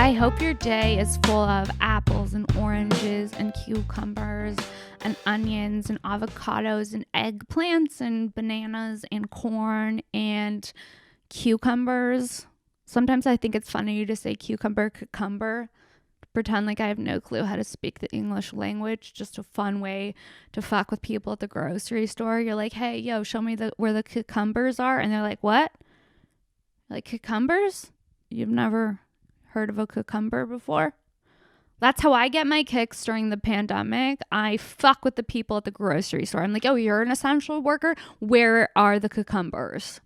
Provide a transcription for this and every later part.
I hope your day is full of apples and oranges and cucumbers and onions and avocados and eggplants and bananas and corn and cucumbers. Sometimes I think it's funny to say cucumber, pretend like I have no clue how to speak the English language. Just a fun way to fuck with people at the grocery store. You're like, hey, yo, show me where the cucumbers are. And they're like, what? Like, cucumbers? You've never heard of a cucumber before? That's how I get my kicks during the pandemic. I fuck with the people at the grocery store. I'm like, oh, you're an essential worker? Where are the cucumbers?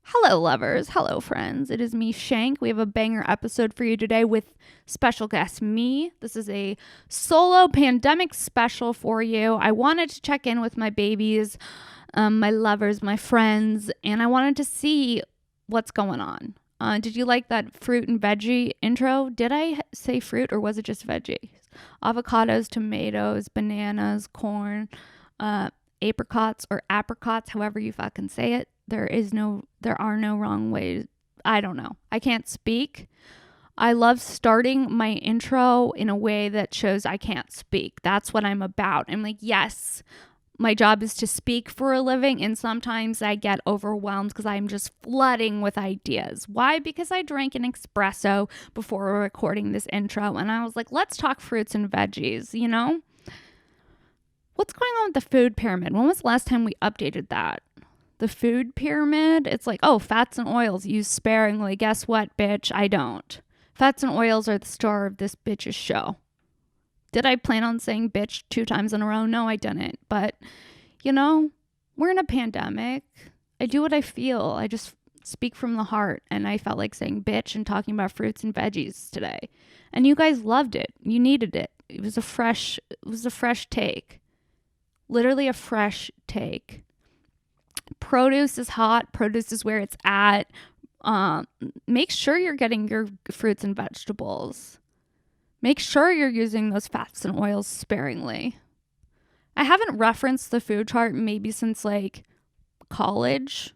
Hello, lovers. Hello, friends. It is me, Shank. We have a banger episode for you today with special guest me. This is a solo pandemic special for you. I wanted to check in with my babies, my lovers, my friends, and I wanted to see what's going on. Did you like that fruit and veggie intro? Did I say fruit or was it just veggies? Avocados, tomatoes, bananas, corn, apricots or apricots, however you fucking say it. There are no wrong ways. I don't know. I can't speak. I love starting my intro in a way that shows I can't speak. That's what I'm about. I'm like, yes, my job is to speak for a living, and sometimes I get overwhelmed because I'm just flooding with ideas. Why? Because I drank an espresso before recording this intro, and I was like, let's talk fruits and veggies, you know? What's going on with the food pyramid? When was the last time we updated that? The food pyramid, it's like, oh, fats and oils used sparingly. Guess what, bitch? I don't. Fats and oils are the star of this bitch's show. Did I plan on saying bitch 2 times in a row? No, I didn't. But, you know, we're in a pandemic. I do what I feel. I just speak from the heart. And I felt like saying bitch and talking about fruits and veggies today. And you guys loved it. You needed it. It was a fresh take. Literally a fresh take. Produce is hot. Produce is where it's at. Make sure you're getting your fruits and vegetables. Make sure you're using those fats and oils sparingly. I haven't referenced the food chart maybe since like college.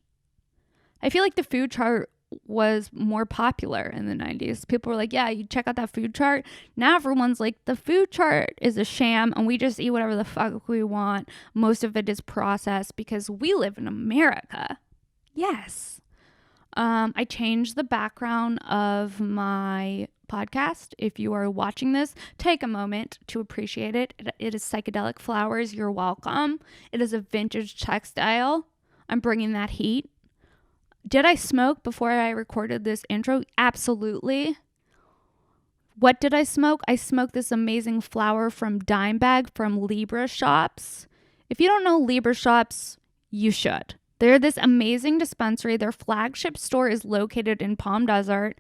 I feel like the food chart was more popular in the 90s. People were like, yeah, you check out that food chart. Now everyone's like, the food chart is a sham and we just eat whatever the fuck we want. Most of it is processed because we live in America. Yes. I changed the background of my podcast. If you are watching this, take a moment to appreciate it. It is psychedelic flowers. You're welcome. It is a vintage textile. I'm bringing that heat. Did I smoke before I recorded this intro? Absolutely. What did I smoke? I smoked this amazing flower from Dime Bag from Libra Shops. If you don't know Libra Shops, you should. They're this amazing dispensary. Their flagship store is located in Palm Desert.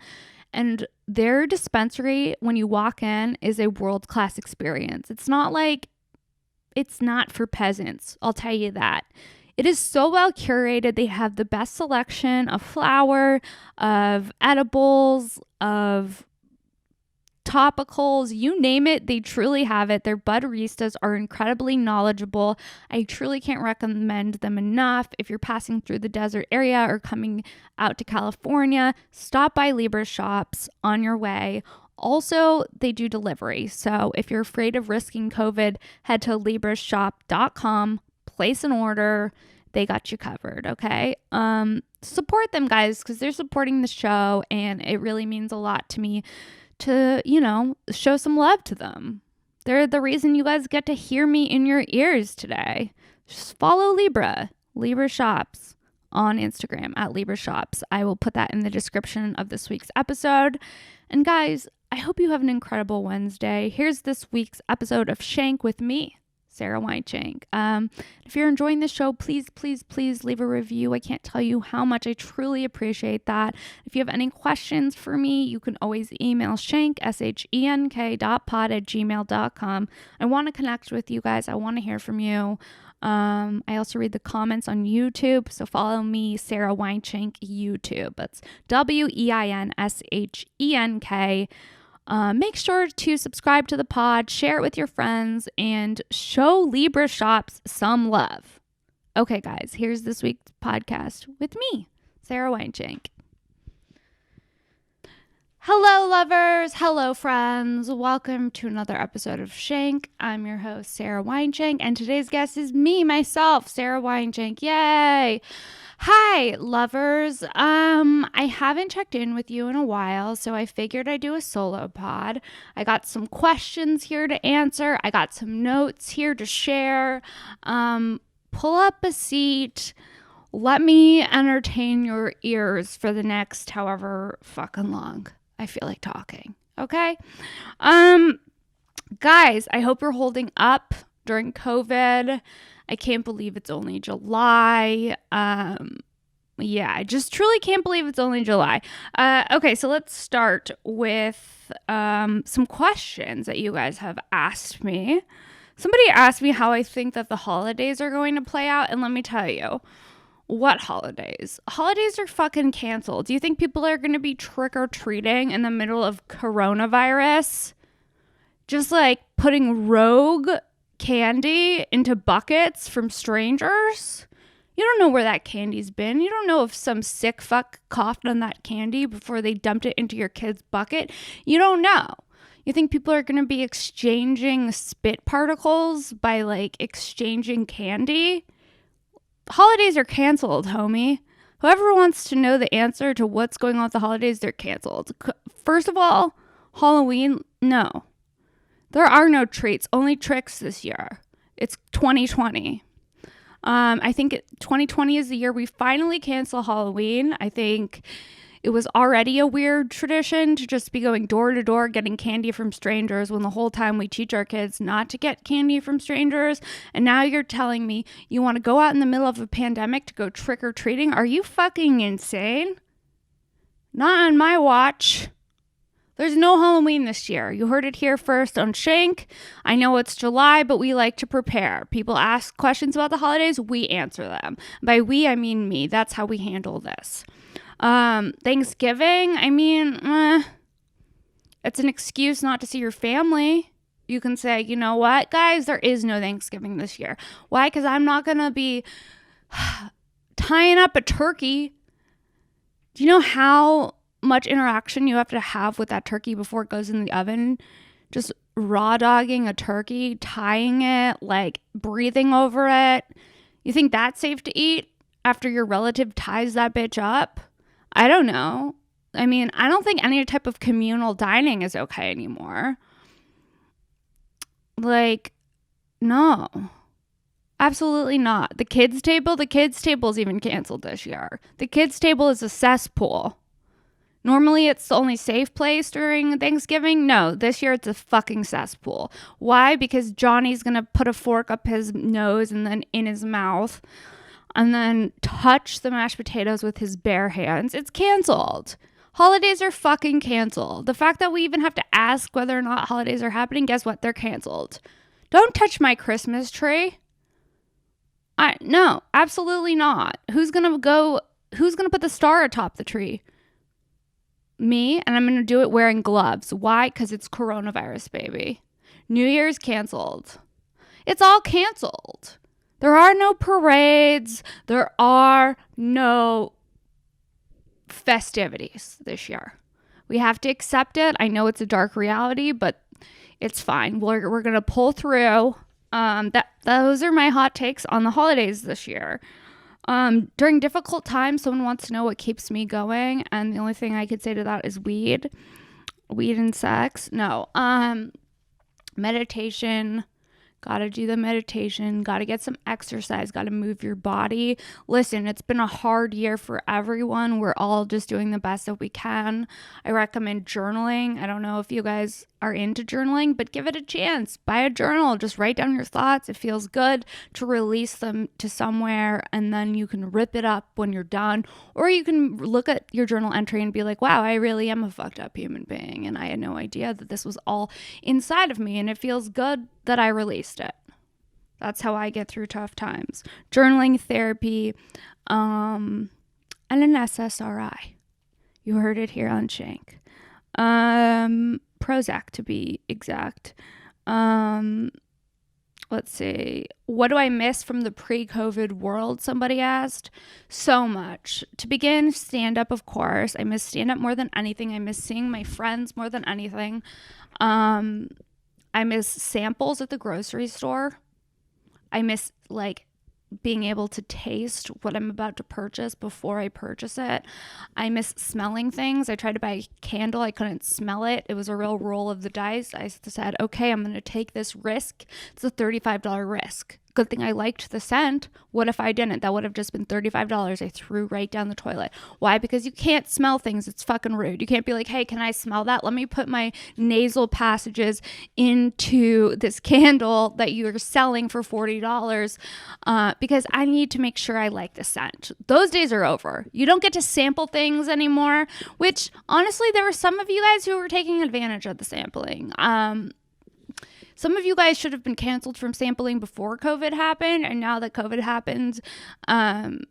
And their dispensary, when you walk in, is a world-class experience. It's not for peasants. I'll tell you that. It is so well curated. They have the best selection of flour, of edibles, of topicals, you name it, they truly have it. Their baristas are incredibly knowledgeable. I truly can't recommend them enough. If you're passing through the desert area or coming out to California, stop by Libra Shops on your way. Also, they do delivery. So if you're afraid of risking COVID, head to librashop.com, place an order. They got you covered, okay? Support them, guys, because they're supporting the show, and it really means a lot to me to, you know, show some love to them. They're the reason you guys get to hear me in your ears today. Just follow Libra Shops on Instagram at Libra Shops. I will put that in the description of this week's episode. And guys, I hope you have an incredible Wednesday. Here's this week's episode of Shank with me, Sara Weinshenk. If you're enjoying the show, please leave a review. I can't tell you how much I truly appreciate that. If you have any questions for me, you can always email Shank, shenk.pod@gmail.com. I want to connect with you guys. I want to hear from you. I also read the comments on YouTube, so follow me, Sara Weinshenk, YouTube. That's WEINSHENK. Make sure to subscribe to the pod, share it with your friends, and show Libra Shops some love. Okay, guys, here's this week's podcast with me, Sara Weinshenk. Hello, lovers. Hello, friends. Welcome to another episode of Shank. I'm your host, Sara Weinshenk, and today's guest is me, myself, Sara Weinshenk. Yay! Hi, lovers. I haven't checked in with you in a while, so I figured I'd do a solo pod. I got some questions here to answer. I got some notes here to share. Pull up a seat. Let me entertain your ears for the next however fucking long I feel like talking. Okay? Guys, I hope you're holding up during COVID. I can't believe it's only July. I just truly can't believe it's only July. Okay, so let's start with some questions that you guys have asked me. Somebody asked me how I think that the holidays are going to play out, and let me tell you. What holidays? Holidays are fucking canceled. Do you think people are going to be trick-or-treating in the middle of coronavirus? Just like putting rogue candy into buckets from strangers? You don't know where that candy's been. You don't know if some sick fuck coughed on that candy before they dumped it into your kid's bucket. You don't know. You think people are going to be exchanging spit particles by like exchanging candy? Holidays are canceled, homie. Whoever wants to know the answer to what's going on with the holidays, they're canceled. First of all, Halloween, no. There are no treats, only tricks this year. It's 2020. I think 2020 is the year we finally cancel Halloween. I think it was already a weird tradition to just be going door to door getting candy from strangers when the whole time we teach our kids not to get candy from strangers. And now you're telling me you want to go out in the middle of a pandemic to go trick-or-treating? Are you fucking insane? Not on my watch. There's no Halloween this year. You heard it here first on Shank. I know it's July, but we like to prepare. People ask questions about the holidays, we answer them. By we, I mean me. That's how we handle this. Thanksgiving, I mean, it's an excuse not to see your family. You can say, you know what, guys, there is no Thanksgiving this year. Why? Because I'm not going to be tying up a turkey. Do you know how much interaction you have to have with that turkey before it goes in the oven? Just raw dogging a turkey, tying it, like breathing over it. You think that's safe to eat after your relative ties that bitch up? I don't know. I mean, I don't think any type of communal dining is okay anymore. Like, no. Absolutely not. The kids' table is even canceled this year. The kids' table is a cesspool. Normally, it's the only safe place during Thanksgiving. No, this year it's a fucking cesspool. Why? Because Johnny's going to put a fork up his nose and then in his mouth and then touch the mashed potatoes with his bare hands. It's canceled. Holidays are fucking canceled. The fact that we even have to ask whether or not holidays are happening, guess what? They're canceled. Don't touch my Christmas tree. No, absolutely not. Who's going to put the star atop the tree? Me, and I'm going to do it wearing gloves. Why? Because it's coronavirus, baby. New Year's canceled. It's all canceled. There are no parades. There are no festivities this year. We have to accept it. I know it's a dark reality, but it's fine. We're going to pull through. Those are my hot takes on the holidays this year. During difficult times, someone wants to know what keeps me going, and the only thing I could say to that is weed and sex. No. Meditation. Gotta do the meditation, gotta get some exercise, gotta move your body. Listen, it's been a hard year for everyone. We're all just doing the best that we can. I recommend journaling. I don't know if you guys are into journaling, but give it a chance. Buy a journal, just write down your thoughts. It feels good to release them to somewhere, and then you can rip it up when you're done. Or you can look at your journal entry and be like, wow, I really am a fucked up human being, and I had no idea that this was all inside of me, and it feels good that I released it. That's how I get through tough times. Journaling, therapy, and an SSRI. You heard it here on Shank. Prozac to be exact. let's see. What do I miss from the pre-COVID world? Somebody asked. So much. To begin, stand up, of course. I miss stand up more than anything. I miss seeing my friends more than anything. I miss samples at the grocery store. I miss like being able to taste what I'm about to purchase before I purchase it. I miss smelling things. I tried to buy a candle. I couldn't smell it. It was a real roll of the dice. I said, okay, I'm going to take this risk. It's a $35 risk. Good thing I liked the scent. What if I didn't? That would have just been $35 I threw right down the toilet. Why? Because you can't smell things. It's fucking rude. You can't be like, hey, can I smell that? Let me put my nasal passages into this candle that you're selling for $40 because I need to make sure I like the scent. Those days are over. You don't get to sample things anymore, which honestly, there were some of you guys who were taking advantage of the sampling. Some of you guys should have been canceled from sampling before COVID happened. And now that COVID happened, I'm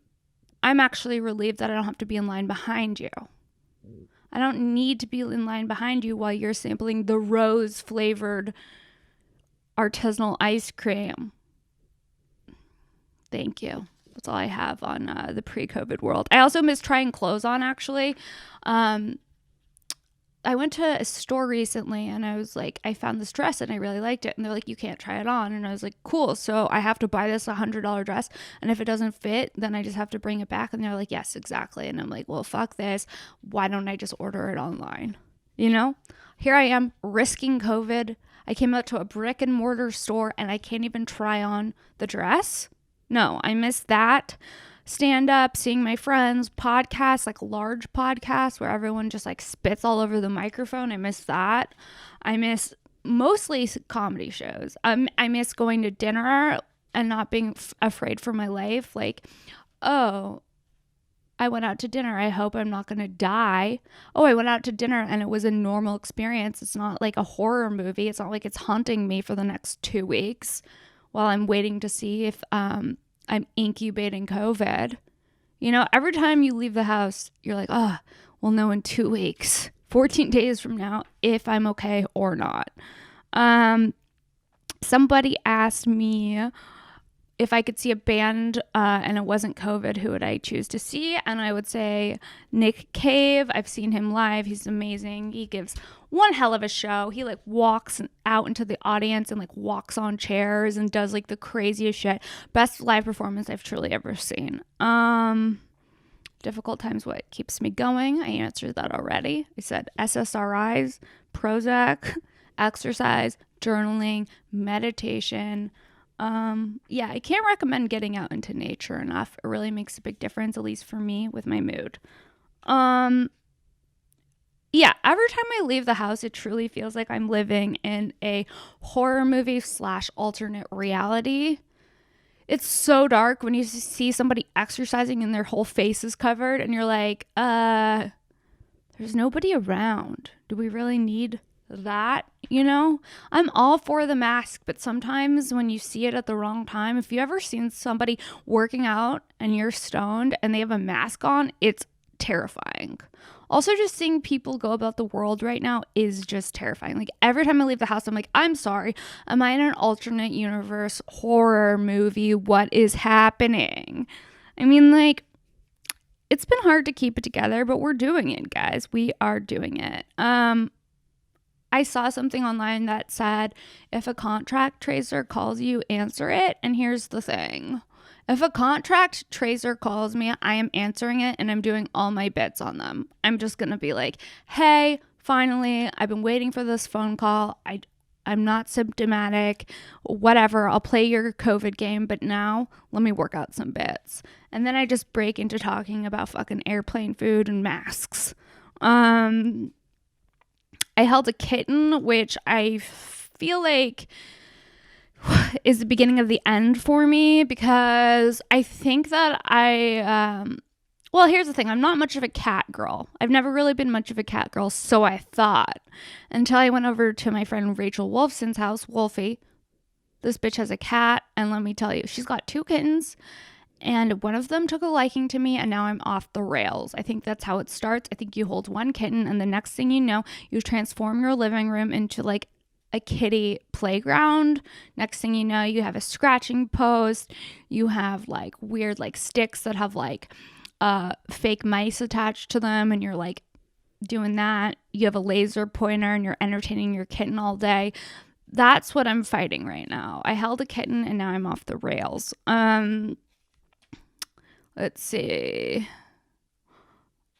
actually relieved that I don't have to be in line behind you. I don't need to be in line behind you while you're sampling the rose flavored artisanal ice cream. Thank you. That's all I have on the pre-COVID world. I also miss trying clothes on, actually. I went to a store recently and I was like, I found this dress and I really liked it. And they're like, you can't try it on. And I was like, cool. So I have to buy this $100 dress. And if it doesn't fit, then I just have to bring it back. And they're like, yes, exactly. And I'm like, well, fuck this. Why don't I just order it online? You know, here I am risking COVID. I came out to a brick and mortar store and I can't even try on the dress. No, I miss that. Stand up, seeing my friends, podcasts, like large podcasts where everyone just like spits all over the microphone. I miss that. I miss mostly comedy shows. I miss going to dinner and not being afraid for my life. Like, oh, I went out to dinner. I hope I'm not going to die. Oh, I went out to dinner and it was a normal experience. It's not like a horror movie. It's not like it's haunting me for the next 2 weeks while I'm waiting to see if I'm incubating COVID. You know, every time you leave the house, you're like, oh, we'll know in 2 weeks, 14 days from now, if I'm okay or not. Somebody asked me if I could see a band and it wasn't COVID, who would I choose to see? And I would say Nick Cave. I've seen him live. He's amazing. He gives one hell of a show. He like walks out into the audience and like walks on chairs and does like the craziest shit. Best live performance I've truly ever seen. Difficult times, what keeps me going? I answered that already. I said SSRIs, Prozac, exercise, journaling, meditation. Yeah, I can't recommend getting out into nature enough. It really makes a big difference, at least for me, with my mood. Yeah, every time I leave the house, it truly feels like I'm living in a horror movie / alternate reality. It's so dark when you see somebody exercising and their whole face is covered and you're like, there's nobody around. Do we really need that? You know, I'm all for the mask, but sometimes when you see it at the wrong time, if you ever seen somebody working out and you're stoned and they have a mask on, it's terrifying. Also, just seeing people go about the world right now is just terrifying. Like every time I leave the house, I'm like, I'm sorry, am I in an alternate universe horror movie? What is happening? I mean, like, it's been hard to keep it together, but we're doing it, guys. We are doing it. I saw something online that said, if a contract tracer calls you, answer it. And here's the thing. If a contract tracer calls me, I am answering it and I'm doing all my bits on them. I'm just going to be like, hey, finally, I've been waiting for this phone call. I'm not symptomatic, whatever. I'll play your COVID game, but now let me work out some bits. And then I just break into talking about fucking airplane food and masks. I held a kitten, which I feel like is the beginning of the end for me, because I think that well, here's the thing. I'm not much of a cat girl. I've never really been much of a cat girl, so I thought, until I went over to my friend Rachel Wolfson's house, Wolfie. This bitch has a cat, and let me tell you, she's got 2 kittens, and one of them took a liking to me, and now I'm off the rails. I think that's how it starts. I think you hold one kitten, and the next thing you know, you transform your living room into like a kiddie playground. Next thing you know, you have a scratching post. You have like weird like sticks that have like fake mice attached to them, and you're like doing that. You have a laser pointer and you're entertaining your kitten all day. That's what I'm fighting right now. I held a kitten and now I'm off the rails. Let's see.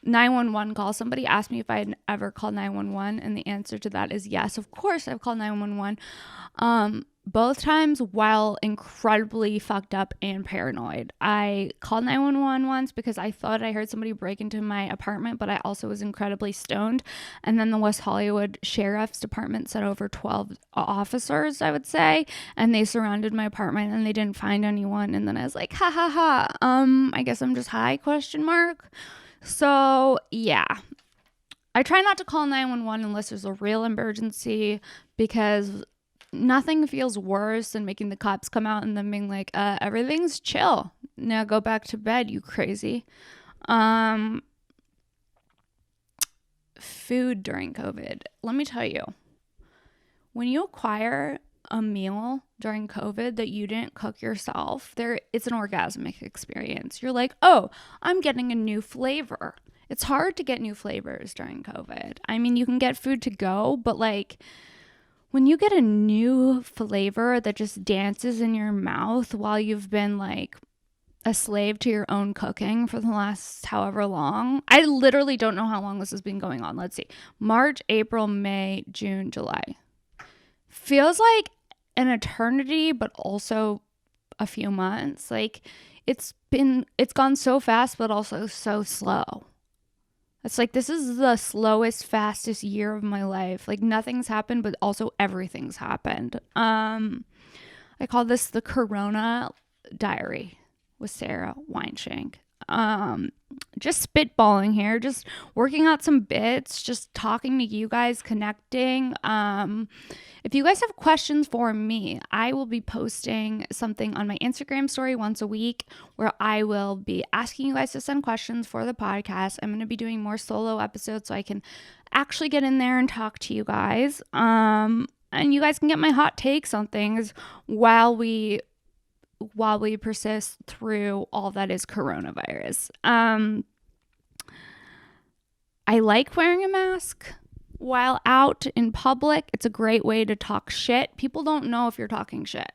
911 call. Somebody asked me if I had ever called 911, and the answer to that is yes. Of course I've called 911. Both times while incredibly fucked up and paranoid. I called 911 once because I thought I heard somebody break into my apartment, but I also was incredibly stoned. And then the West Hollywood Sheriff's Department sent over 12 officers, I would say, and they surrounded my apartment and they didn't find anyone. And then I was like, ha ha ha. I guess I'm just high, ? So yeah, I try not to call 911 unless there's a real emergency, because nothing feels worse than making the cops come out and then being like, everything's chill. Now go back to bed, you crazy. Food during COVID. Let me tell you, when you acquire a meal during COVID that you didn't cook yourself, it's an orgasmic experience. You're like, oh, I'm getting a new flavor. It's hard to get new flavors during COVID. I mean, you can get food to go, but like when you get a new flavor that just dances in your mouth while you've been like a slave to your own cooking for the last however long. I literally don't know how long this has been going on. Let's see. March, April, May, June, July. Feels like an eternity, but also a few months. Like it's gone so fast, but also so slow. It's like, this is the slowest, fastest year of my life. Like nothing's happened, but also everything's happened. I call this the Corona Diary with Sara, Weinshenk. Just spitballing here, just working out some bits, just talking to you guys, connecting. If you guys have questions for me, I will be posting something on my Instagram story once a week where I will be asking you guys to send questions for the podcast. I'm going to be doing more solo episodes so I can actually get in there and talk to you guys. And you guys can get my hot takes on things while we persist through all that is coronavirus. I like wearing a mask while out in public. It's a great way to talk shit. People don't know if you're talking shit.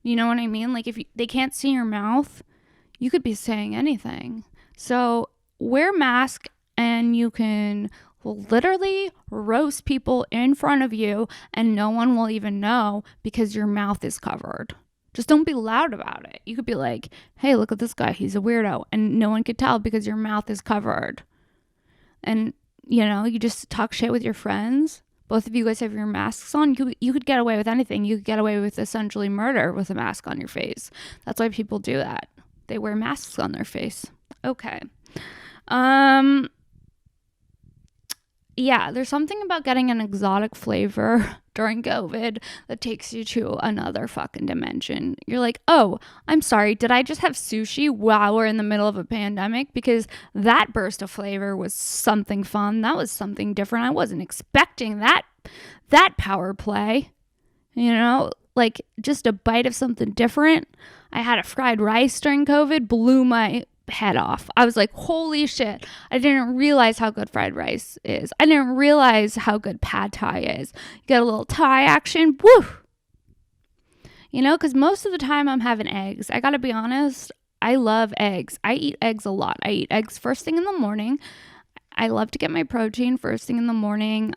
You know what I mean? Like if they can't see your mouth, you could be saying anything. So wear a mask and you can literally roast people in front of you and no one will even know because your mouth is covered. Just don't be loud about it. You could be like, hey, look at this guy. He's a weirdo. And no one could tell because your mouth is covered. And, you know, you just talk shit with your friends. Both of you guys have your masks on. You could get away with anything. You could get away with essentially murder with a mask on your face. That's why people do that. They wear masks on their face. Okay. Yeah, there's something about getting an exotic flavor during COVID that takes you to another fucking dimension. You're like, oh, I'm sorry, did I just have sushi while we're in the middle of a pandemic? Because that burst of flavor was something fun. That was something different. I wasn't expecting that power play. You know, like just a bite of something different. I had a fried rice during COVID, blew my head off. I was like, holy shit, I didn't realize how good fried rice is. I didn't realize how good pad thai is. You get a little Thai action, woo! You know, because most of the time I'm having eggs. I gotta be honest, I love eggs. I eat eggs a lot. I eat eggs first thing in the morning. I love to get my protein first thing in the morning.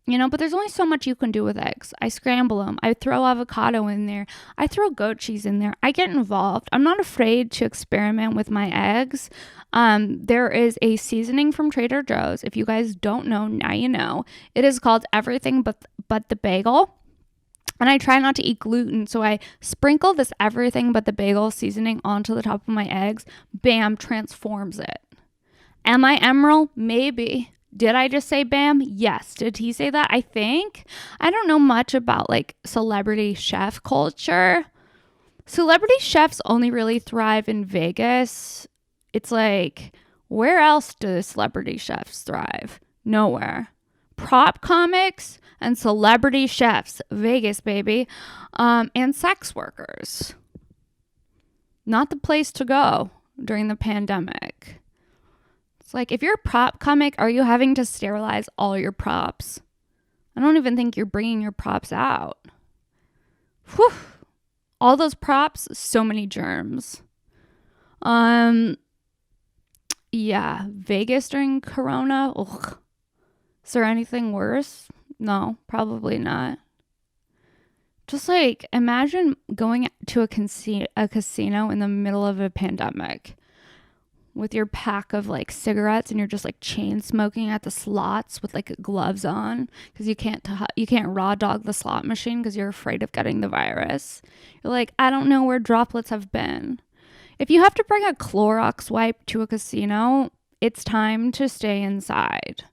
You know, but there's only so much you can do with eggs. I scramble them. I throw avocado in there. I throw goat cheese in there. I get involved. I'm not afraid to experiment with my eggs. There is a seasoning from Trader Joe's. If you guys don't know, now you know. It is called Everything But the Bagel. And I try not to eat gluten, so I sprinkle this Everything But the Bagel seasoning onto the top of my eggs. Bam, transforms it. Am I Emerald? Maybe. Did I just say bam? Yes. Did he say that? I think. I don't know much about like celebrity chef culture. Celebrity chefs only really thrive in Vegas. It's like, where else do celebrity chefs thrive? Nowhere. prop comics and celebrity chefs, Vegas, baby, and sex workers. Not the place to go during the pandemic. It's like, if you're a prop comic, are you having to sterilize all your props? I don't even think you're bringing your props out. Whew. All those props, so many germs. Yeah, Vegas during Corona. Ugh. Is there anything worse? No, probably not. Just like, imagine going to a casino in the middle of a pandemic with your pack of like cigarettes, and you're just like chain smoking at the slots with like gloves on because you can't raw dog the slot machine because you're afraid of getting the virus. You're like, I don't know where droplets have been. If you have to bring a Clorox wipe to a casino, it's time to stay inside.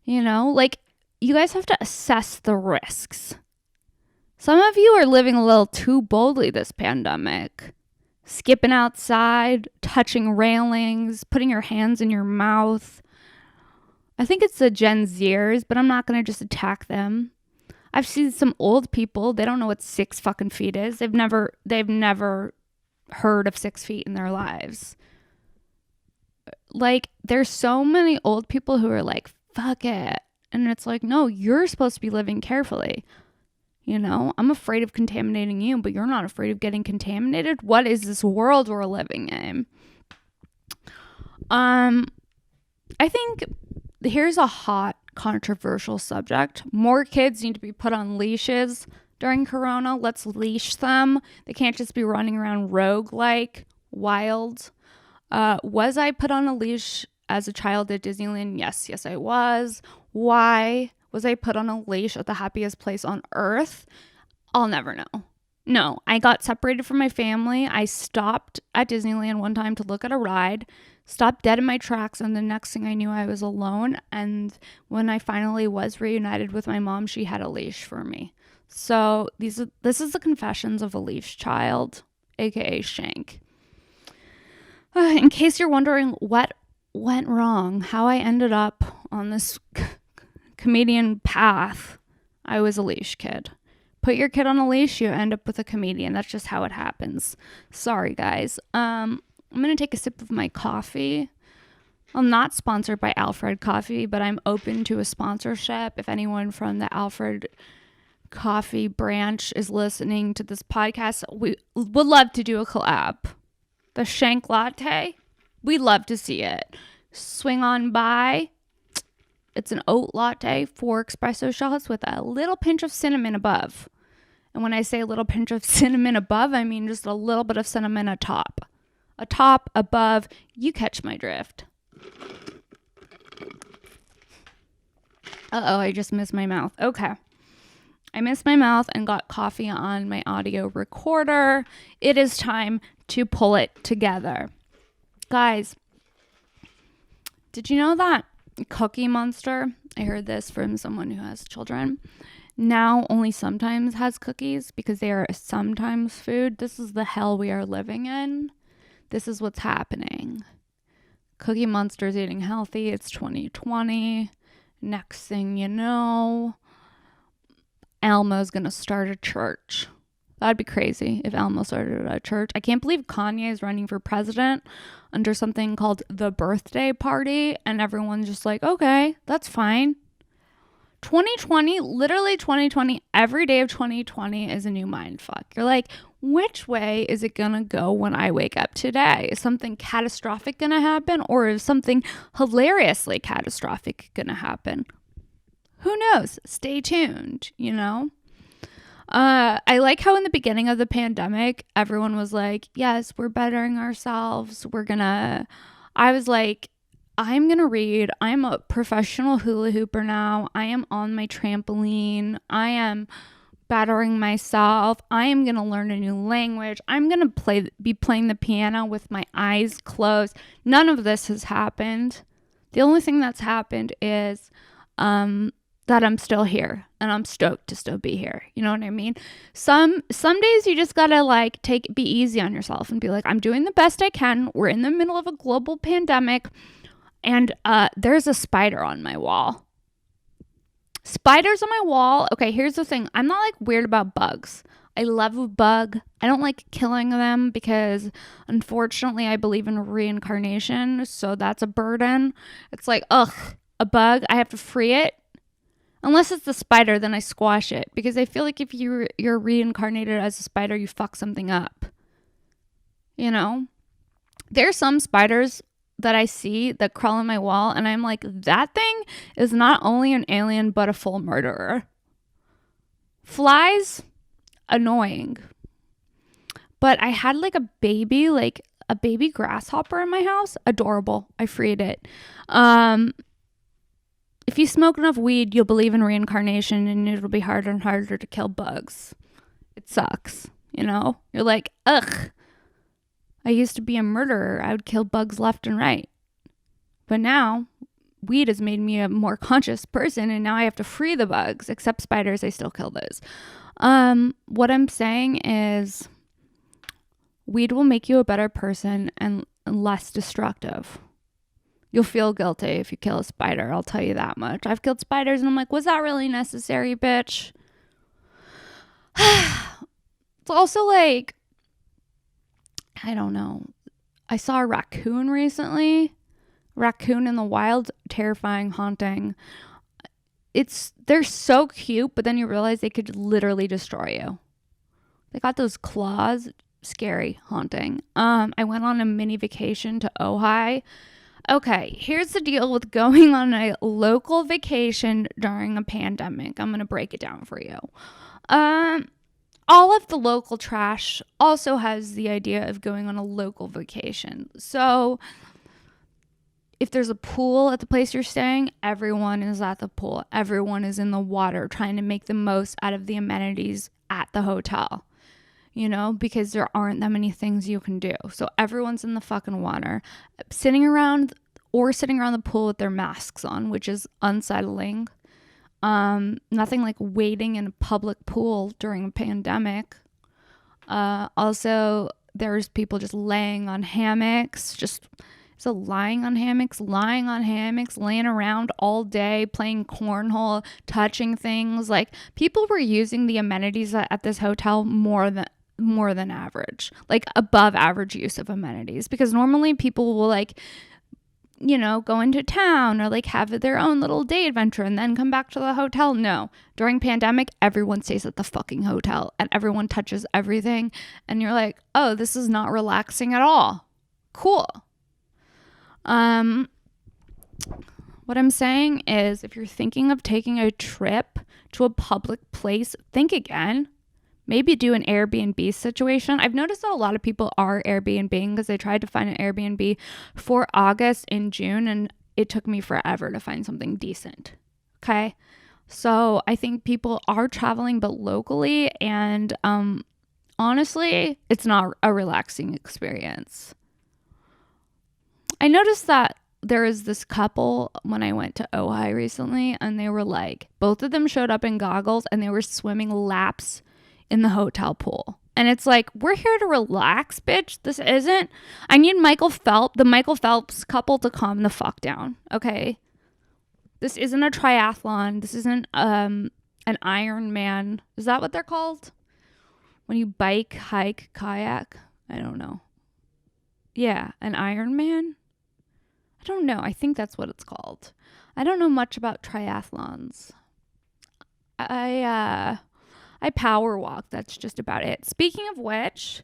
You know, like, you guys have to assess the risks. Some of you are living a little too boldly this pandemic. Skipping outside, touching railings, putting your hands in your mouth. I think it's the Gen Zers, but I'm not going to just attack them. I've seen some old people, they don't know what 6 fucking feet is. They've never heard of 6 feet in their lives. Like, there's so many old people who are like, fuck it. And it's like, no, you're supposed to be living carefully. You know, I'm afraid of contaminating you, but you're not afraid of getting contaminated. What is this world we're living in? I think here's a hot, controversial subject. More kids need to be put on leashes during Corona. Let's leash them. They can't just be running around rogue like wild. Was I put on a leash as a child at Disneyland? Yes, I was. Why was I put on a leash at the happiest place on earth? I'll never know. No, I got separated from my family. I stopped at Disneyland one time to look at a ride, stopped dead in my tracks, and the next thing I knew, I was alone. And when I finally was reunited with my mom, she had a leash for me. So this is the confessions of a leash child, aka Shank. In case you're wondering what went wrong, how I ended up on this comedian path, I was a leash kid. Put your kid on a leash, you end up with a comedian. That's just how it happens. Sorry, guys. I'm going to take a sip of my coffee. I'm not sponsored by Alfred Coffee, but I'm open to a sponsorship. If anyone from the Alfred Coffee branch is listening to this podcast, we would love to do a collab. The Shank Latte, we'd love to see it. Swing on by. It's an oat latte, 4 espresso shots with a little pinch of cinnamon above. And when I say a little pinch of cinnamon above, I mean just a little bit of cinnamon atop. Atop, above, you catch my drift. Uh-oh, I just missed my mouth. Okay. I missed my mouth and got coffee on my audio recorder. It is time to pull it together. Guys, did you know that Cookie Monster, I heard this from someone who has children, now only sometimes has cookies because they are a sometimes food? This is the hell we are living in. This is what's happening. Cookie Monster's eating healthy. It's 2020. Next thing you know, Elmo's gonna start a church. That'd be crazy if Elmo started a church. I can't believe Kanye is running for president under something called the birthday party, and everyone's just like, okay, that's fine. 2020, literally 2020, every day of 2020 is a new mindfuck. You're like, which way is it gonna go when I wake up today? Is something catastrophic gonna happen, or is something hilariously catastrophic gonna happen? Who knows? Stay tuned, you know? I like how in the beginning of the pandemic, everyone was like, yes, we're bettering ourselves. I was like, I'm going to read. I'm a professional hula hooper now. I am on my trampoline. I am bettering myself. I am going to learn a new language. I'm going to be playing the piano with my eyes closed. None of this has happened. The only thing that's happened is, that I'm still here and I'm stoked to still be here. You know what I mean? Some days you just gotta like be easy on yourself and be like, I'm doing the best I can. We're in the middle of a global pandemic and there's a spider on my wall. Spiders on my wall. Okay, here's the thing. I'm not like weird about bugs. I love a bug. I don't like killing them because unfortunately I believe in reincarnation. So that's a burden. It's like, ugh, a bug. I have to free it. Unless it's the spider, then I squash it. Because I feel like if you're reincarnated as a spider, you fuck something up. You know? There's some spiders that I see that crawl on my wall, and I'm like, that thing is not only an alien, but a full murderer. Flies, annoying. But I had like a baby grasshopper in my house. Adorable. I freed it. If you smoke enough weed, you'll believe in reincarnation, and it'll be harder and harder to kill bugs. It sucks, you know? You're like, ugh. I used to be a murderer. I would kill bugs left and right. But now, weed has made me a more conscious person, and now I have to free the bugs. Except spiders, I still kill those. What I'm saying is, weed will make you a better person and less destructive. You'll feel guilty if you kill a spider, I'll tell you that much. I've killed spiders, and I'm like, was that really necessary, bitch? It's also like, I don't know. I saw a raccoon recently. Raccoon in the wild, terrifying, haunting. They're so cute, but then you realize they could literally destroy you. They got those claws, scary, haunting. I went on a mini vacation to Ojai. Okay, here's the deal with going on a local vacation during a pandemic. I'm gonna break it down for you. All of the local trash also has the idea of going on a local vacation. So if there's a pool at the place you're staying, everyone is at the pool. Everyone is in the water trying to make the most out of the amenities at the hotel, you know, because there aren't that many things you can do. So everyone's in the fucking water, sitting around the pool with their masks on, which is unsettling. Nothing like waiting in a public pool during a pandemic. Also, there's people just laying on hammocks, lying on hammocks, laying around all day, playing cornhole, touching things. Like, people were using the amenities at this hotel more than average, like above average use of amenities, because normally people will like, you know, go into town or like have their own little day adventure and then come back to the hotel. No, during pandemic, everyone stays at the fucking hotel and everyone touches everything. And you're like, oh, this is not relaxing at all. Cool. What I'm saying is, if you're thinking of taking a trip to a public place, think again. Maybe do an Airbnb situation. I've noticed that a lot of people are Airbnb-ing because they tried to find an Airbnb for August and June, and it took me forever to find something decent. Okay? So I think people are traveling, but locally, and honestly, it's not a relaxing experience. I noticed that there is this couple when I went to Ojai recently, and they were like, both of them showed up in goggles, and they were swimming laps in the hotel pool. And it's like, we're here to relax, bitch. This isn't. I need the Michael Phelps couple to calm the fuck down. Okay. This isn't a triathlon. This isn't an Ironman. Is that what they're called? When you bike, hike, kayak? I don't know. Yeah, an Ironman? I don't know. I think that's what it's called. I don't know much about triathlons. I power walk. That's just about it. Speaking of which,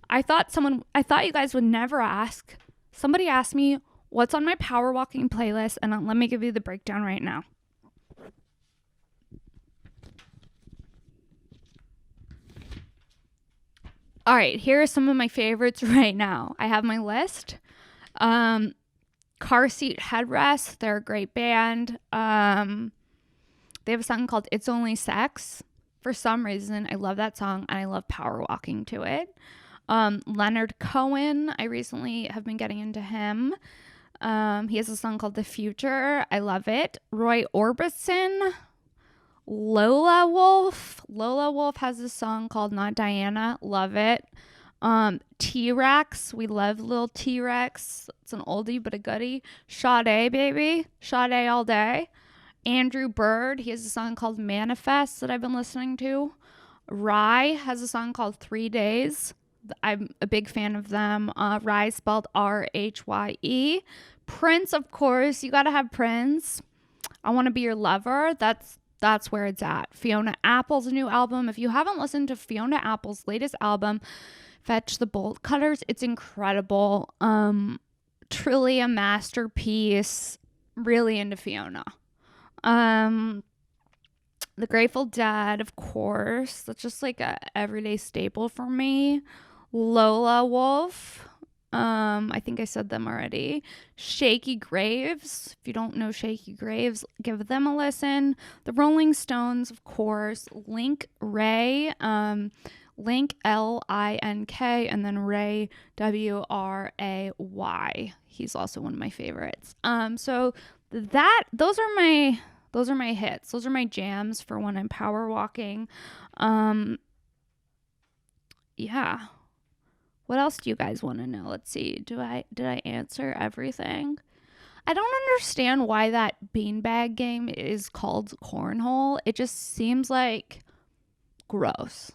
I thought you guys would never ask. Somebody asked me what's on my power walking playlist, and let me give you the breakdown right now. All right, here are some of my favorites right now. I have my list. Car Seat Headrest. They're a great band. They have a song called It's Only Sex. For some reason, I love that song, and I love power walking to it. Leonard Cohen, I recently have been getting into him. He has a song called The Future. I love it. Roy Orbison. Lola Wolf. Lola Wolf has a song called Not Diana. Love it. T-Rex. We love Lil T-Rex. It's an oldie but a goodie. Sade, baby. Sade all day. Andrew Bird, he has a song called Manifest that I've been listening to. Rye has a song called 3 Days. I'm a big fan of them. Rye spelled Rhye. Prince, of course. You gotta have Prince. I Want to Be Your Lover. That's where it's at. Fiona Apple's new album. If you haven't listened to Fiona Apple's latest album, Fetch the Bolt Cutters, it's incredible. Truly a masterpiece. Really into Fiona. The Grateful Dead, of course. That's just like a everyday staple for me. Lola Wolf. I think I said them already. Shaky Graves. If you don't know Shaky Graves, give them a listen. The Rolling Stones, of course. Link Ray. Link L-I-N-K, and then Ray W-R-A-Y. He's also one of my favorites. So those are my hits. Those are my jams for when I'm power walking. Yeah. What else do you guys want to know? Let's see. Did I answer everything? I don't understand why that beanbag game is called cornhole. It just seems like gross.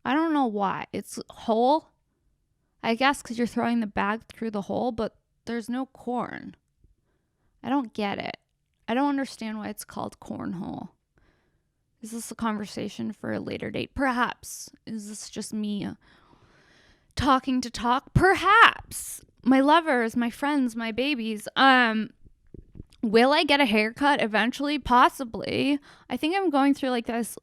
I don't know why. It's hole. I guess because you're throwing the bag through the hole, but there's no corn. I don't get it. I don't understand why it's called cornhole. Is this a conversation for a later date? Perhaps. Is this just me talking to talk? Perhaps. My lovers, my friends, my babies. Will I get a haircut eventually? Possibly. I think I'm going through like this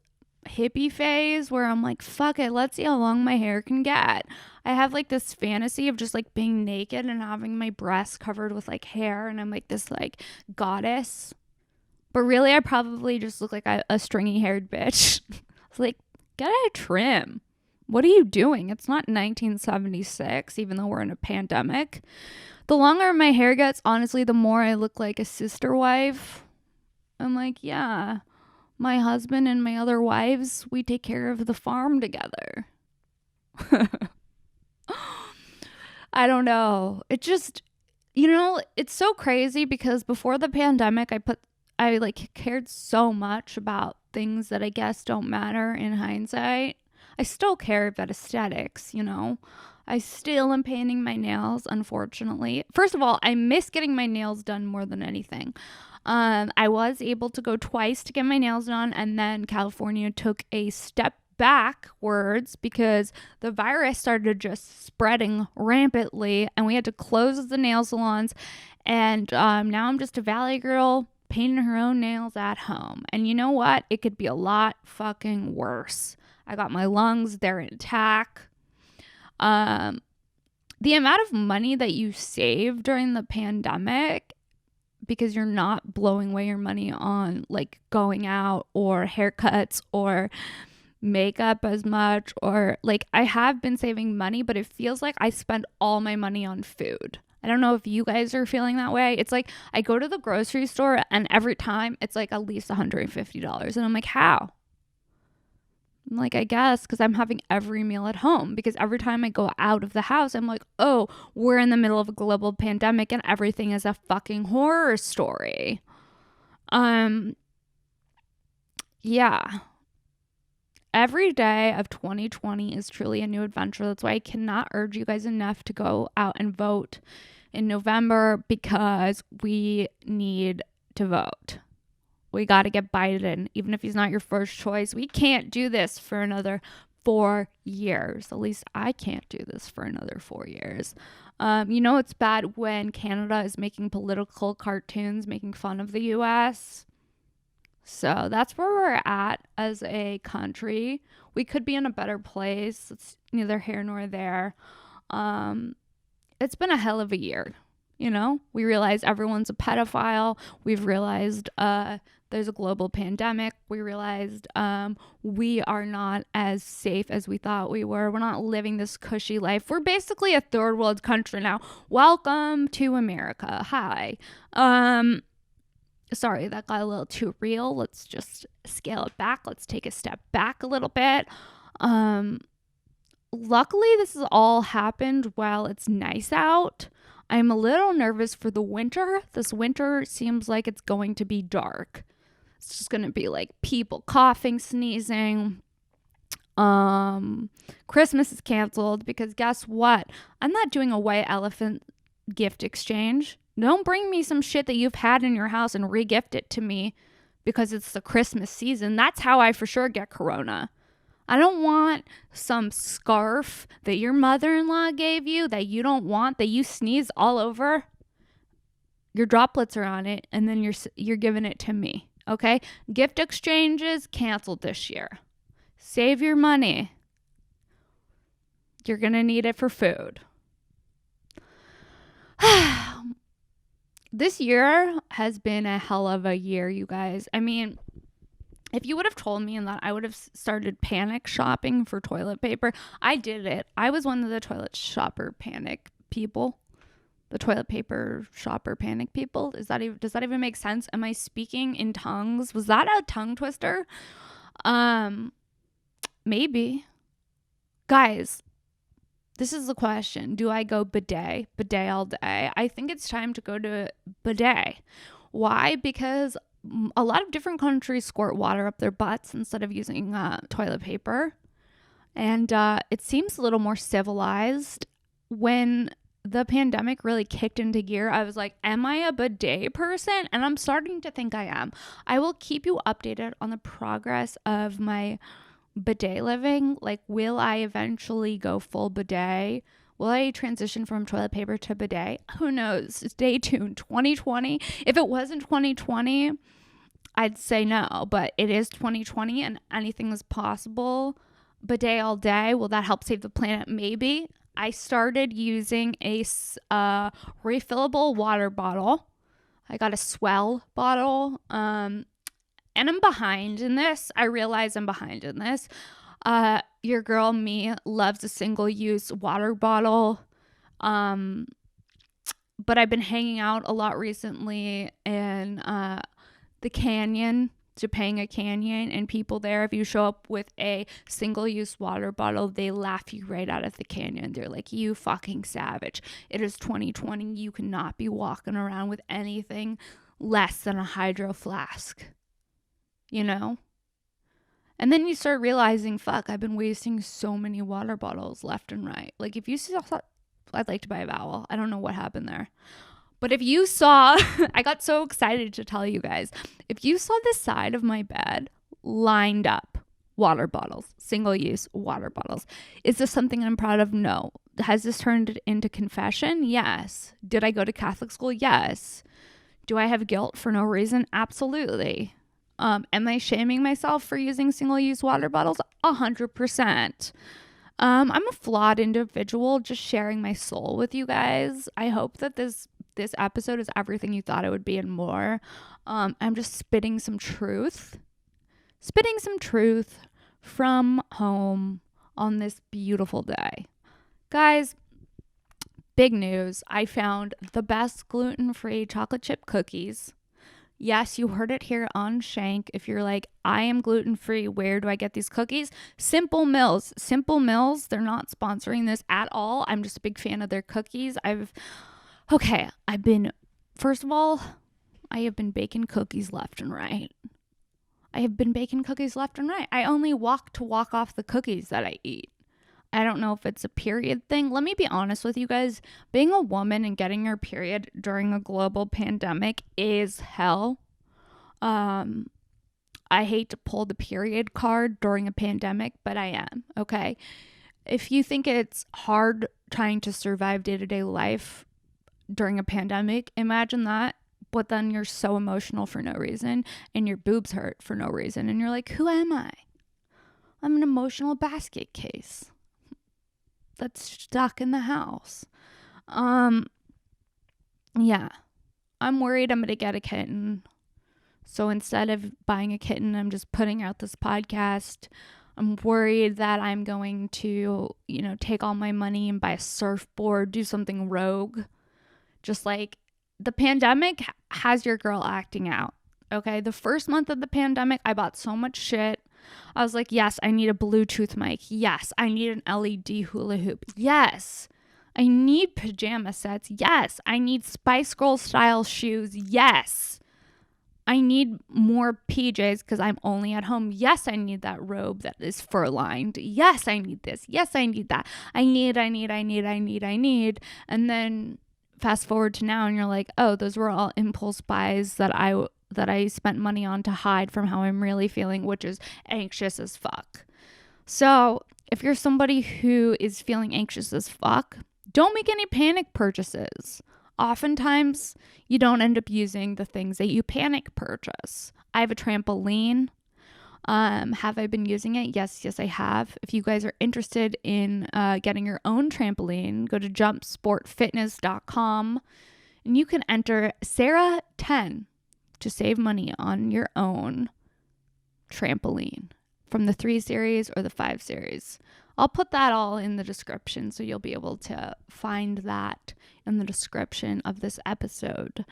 hippie phase where I'm like, fuck it, let's see how long my hair can get. I have like this fantasy of just like being naked and having my breasts covered with like hair, and I'm like this like goddess. But really, I probably just look like a stringy haired bitch. It's like, get a trim. What are you doing? It's not 1976, even though we're in a pandemic. The longer my hair gets, honestly, the more I look like a sister wife. I'm like, yeah, my husband and my other wives, we take care of the farm together. I don't know. It just, it's so crazy because before the pandemic, I like cared so much about things that I guess don't matter in hindsight. I still care about aesthetics, I still am painting my nails, unfortunately. First of all, I miss getting my nails done more than anything. I was able to go twice to get my nails done, and then California took a step backwards because the virus started just spreading rampantly, and we had to close the nail salons. And now I'm just a valley girl painting her own nails at home. And you know what? It could be a lot fucking worse. I got my lungs, they're intact. The amount of money that you save during the pandemic, because you're not blowing away your money on like going out or haircuts or makeup as much, or like I have been saving money, but it feels like I spend all my money on food. I don't know if you guys are feeling that way. It's like I go to the grocery store and every time it's like at least $150. And I'm like, how? I'm like, I guess because I'm having every meal at home, because every time I go out of the house, I'm like, oh, we're in the middle of a global pandemic and everything is a fucking horror story. Yeah. Every day of 2020 is truly a new adventure. That's why I cannot urge you guys enough to go out and vote in November, because we need to vote. We got to get Biden, even if he's not your first choice. We can't do this for another 4 years. At least I can't do this for another 4 years. It's bad when Canada is making political cartoons making fun of the U.S. So that's where we're at as a country. We could be in a better place. It's neither here nor there. It's been a hell of a year. We realize everyone's a pedophile. We've realized there's a global pandemic. We realized we are not as safe as we thought we were. We're not living this cushy life. We're basically a third world country now. Welcome to America. Hi. Sorry, that got a little too real. Let's just scale it back. Let's take a step back a little bit. Luckily, this has all happened while it's nice out. I'm a little nervous for the winter. This winter seems like it's going to be dark. It's just going to be like people coughing, sneezing. Christmas is canceled because guess what? I'm not doing a white elephant gift exchange. Don't bring me some shit that you've had in your house and re-gift it to me because it's the Christmas season. That's how I for sure get corona. I don't want some scarf that your mother-in-law gave you that you don't want, that you sneeze all over. Your droplets are on it, and then you're giving it to me, okay? Gift exchanges canceled this year. Save your money. You're going to need it for food. This year has been a hell of a year, you guys. I mean, if you would have told me that I would have started panic shopping for toilet paper, I did it. I was one of the toilet shopper panic people. The toilet paper shopper panic people. Does that even make sense? Am I speaking in tongues? Was that a tongue twister? Maybe. Guys, this is the question. Do I go bidet all day? I think it's time to go to bidet. Why? Because a lot of different countries squirt water up their butts instead of using toilet paper. And it seems a little more civilized. When the pandemic really kicked into gear, I was like, am I a bidet person? And I'm starting to think I am. I will keep you updated on the progress of my bidet living. Like, will I eventually go full bidet? Will I transition from toilet paper to bidet? Who knows? Stay tuned. 2020. If it wasn't 2020, I'd say no, but it is 2020 and anything is possible. Bidet all day. Will that help save the planet? Maybe. I started using a refillable water bottle. I got a Swell bottle. And I'm behind in this. I realize I'm behind in this. Your girl, me, loves a single-use water bottle. But I've been hanging out a lot recently in the canyon, Topanga Canyon, and people there, if you show up with a single-use water bottle, they laugh you right out of the canyon. They're like, you fucking savage. It is 2020. You cannot be walking around with anything less than a hydro flask. You know? And then you start realizing, fuck, I've been wasting so many water bottles left and right. Like, if you saw, I'd like to buy a vowel. I don't know what happened there. But if you saw, I got so excited to tell you guys, if you saw the side of my bed lined up, water bottles, single-use water bottles, is this something I'm proud of? No. Has this turned into confession? Yes. Did I go to Catholic school? Yes. Do I have guilt for no reason? Absolutely. Am I shaming myself for using single-use water bottles? 100%. I'm a flawed individual, just sharing my soul with you guys. I hope that this episode is everything you thought it would be and more. I'm just spitting some truth from home on this beautiful day. Guys, big news. I found the best gluten-free chocolate chip cookies. Yes, you heard it here on Shank. If you're like, I am gluten-free, where do I get these cookies? Simple Mills. Simple Mills, they're not sponsoring this at all. I'm just a big fan of their cookies. First of all, I have been baking cookies left and right. I only walk off the cookies that I eat. I don't know if it's a period thing. Let me be honest with you guys. Being a woman and getting your period during a global pandemic is hell. I hate to pull the period card during a pandemic, but I am, okay? If you think it's hard trying to survive day-to-day life during a pandemic, imagine that. But then you're so emotional for no reason and your boobs hurt for no reason. And you're like, who am I? I'm an emotional basket case that's stuck in the house. Yeah. I'm worried I'm going to get a kitten. So instead of buying a kitten, I'm just putting out this podcast. I'm worried that I'm going to, take all my money and buy a surfboard, do something rogue. Just like the pandemic has your girl acting out. Okay. The first month of the pandemic, I bought so much shit. I was like, yes, I need a Bluetooth mic. Yes, I need an LED hula hoop. Yes, I need pajama sets. Yes, I need Spice Girl style shoes. Yes, I need more PJs because I'm only at home. Yes, I need that robe that is fur lined. Yes, I need this. Yes, I need that. I need. And then fast forward to now and you're like, oh, those were all impulse buys that I spent money on to hide from how I'm really feeling, which is anxious as fuck. So if you're somebody who is feeling anxious as fuck, don't make any panic purchases. Oftentimes, you don't end up using the things that you panic purchase. I have a trampoline. Have I been using it? Yes, I have. If you guys are interested in getting your own trampoline, go to jumpsportfitness.com and you can enter Sara 10 to save money on your own trampoline from the 3 series or the 5 series. I'll put that all in the description so you'll be able to find that in the description of this episode.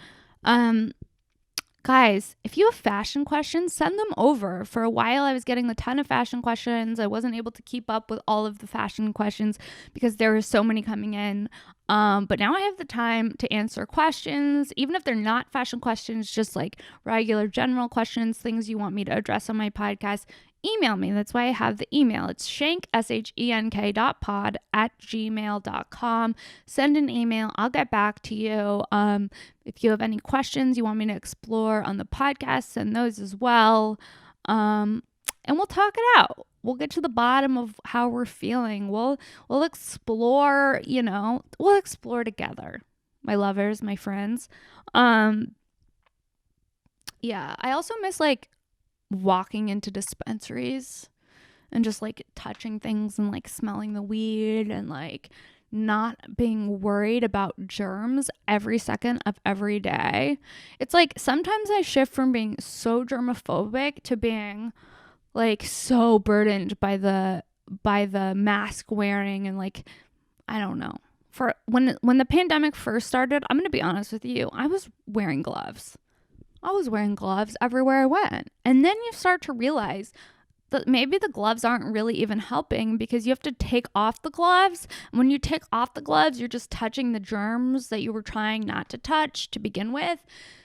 Guys, if you have fashion questions, send them over. For a while, I was getting a ton of fashion questions. I wasn't able to keep up with all of the fashion questions because there were so many coming in. But now I have the time to answer questions, even if they're not fashion questions, just like regular general questions, things you want me to address on my podcast. Email me. That's why I have the email. It's Shenk, shenk.pod@gmail.com. Send an email. I'll get back to you. If you have any questions you want me to explore on the podcast, send those as well. And we'll talk it out. We'll get to the bottom of how we're feeling. We'll explore, we'll explore together. My lovers, my friends. Yeah, I also miss walking into dispensaries and just touching things and smelling the weed and not being worried about germs every second of every day. It's sometimes I shift from being so germophobic to being so burdened by the mask wearing and I don't know. For when the pandemic first started, I'm going to be honest with you, I was wearing gloves. I was wearing gloves everywhere I went. And then you start to realize that maybe the gloves aren't really even helping because you have to take off the gloves. And when you take off the gloves, you're just touching the germs that you were trying not to touch to begin with.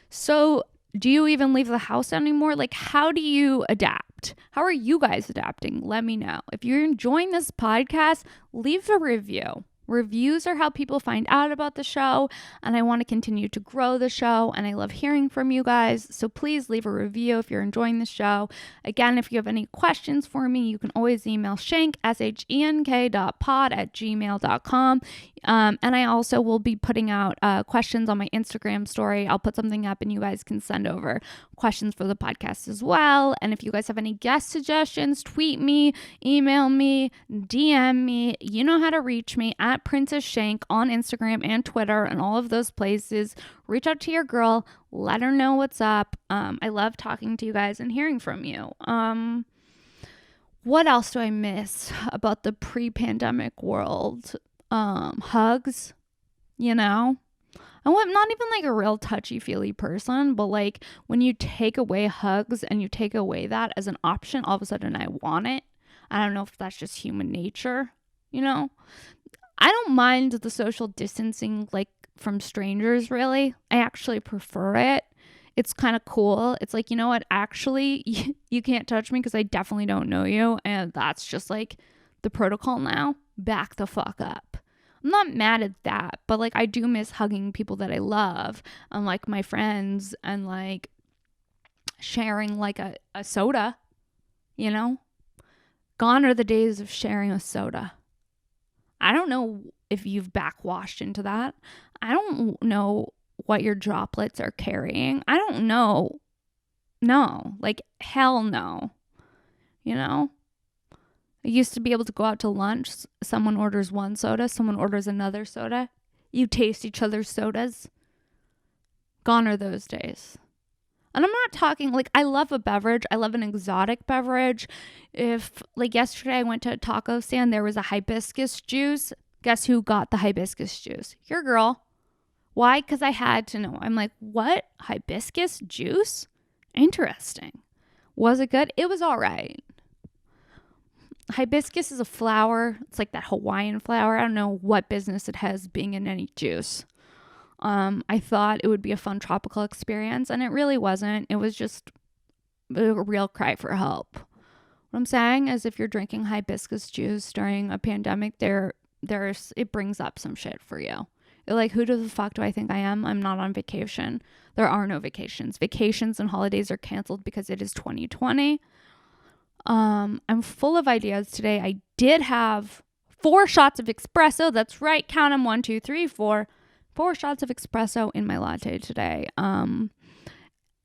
So do you even leave the house anymore? How do you adapt? How are you guys adapting? Let me know. If you're enjoying this podcast, leave a review. Reviews are how people find out about the show, and I want to continue to grow the show, and I love hearing from you guys, so please leave a review if you're enjoying the show. Again, if you have any questions for me, you can always email Shank, shenk.pod@gmail.com, and I also will be putting out questions on my Instagram story. I'll put something up, and you guys can send over questions for the podcast as well, and if you guys have any guest suggestions, tweet me, email me, DM me. You know how to reach me at Princess Shank on Instagram and Twitter and all of those places. Reach out to your girl. Let her know what's up. I love talking to you guys and hearing from you. What else do I miss about the pre-pandemic world? Hugs, I'm not even a real touchy-feely person, but when you take away hugs and you take away that as an option, all of a sudden I want it. I don't know if that's just human nature, I don't mind the social distancing from strangers, really. I actually prefer it. It's kind of cool. It's you know what? Actually, you can't touch me because I definitely don't know you. And that's just the protocol now. Back the fuck up. I'm not mad at that, but I do miss hugging people that I love and my friends and sharing a soda, Gone are the days of sharing a soda. I don't know if you've backwashed into that. I don't know what your droplets are carrying. I don't know. No, hell no. I used to be able to go out to lunch. Someone orders one soda. Someone orders another soda. You taste each other's sodas. Gone are those days. And I'm not talking, I love a beverage. I love an exotic beverage. If, yesterday I went to a taco stand, there was a hibiscus juice. Guess who got the hibiscus juice? Your girl. Why? Because I had to know. I'm what? Hibiscus juice? Interesting. Was it good? It was all right. Hibiscus is a flower. It's that Hawaiian flower. I don't know what business it has being in any juice. I thought it would be a fun tropical experience, and it really wasn't. It was just a real cry for help. What I'm saying is, if you're drinking hibiscus juice during a pandemic, it brings up some shit for you. You're like, who the fuck do I think I am? I'm not on vacation. There are no vacations. Vacations and holidays are canceled because it is 2020. I'm full of ideas today. I did have 4 shots of espresso. That's right. Count them. 1, 2, 3, 4. 4 shots of espresso in my latte today. And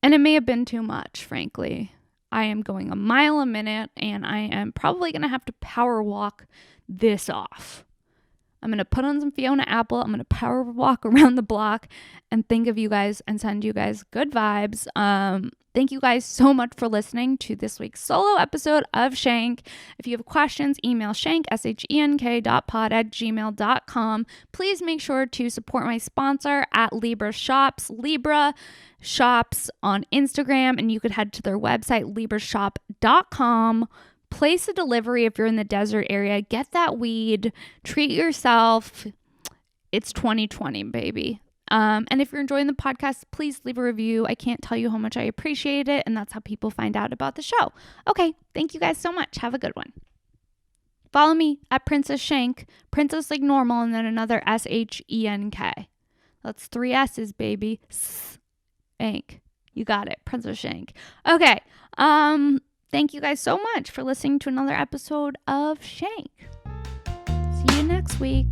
it may have been too much, frankly. I am going a mile a minute, and I am probably going to have to power walk this off. I'm going to put on some Fiona Apple. I'm going to power walk around the block and think of you guys and send you guys good vibes. Thank you guys so much for listening to this week's solo episode of Shank. If you have questions, email shank, shenk.pod@gmail.com. Please make sure to support my sponsor at Libra Shops. Libra Shops on Instagram, and you could head to their website, librashop.com. Place a delivery if you're in the desert area. Get that weed. Treat yourself. It's 2020, baby. And if you're enjoying the podcast, please leave a review. I can't tell you how much I appreciate it, and that's how people find out about the show. Okay, thank you guys so much. Have a good one. Follow me at Princess Shank, Princess like normal, and then another SHENK. That's 3 S's, baby. Shank. You got it, Princess Shank. Okay. Thank you guys so much for listening to another episode of Shank. See you next week.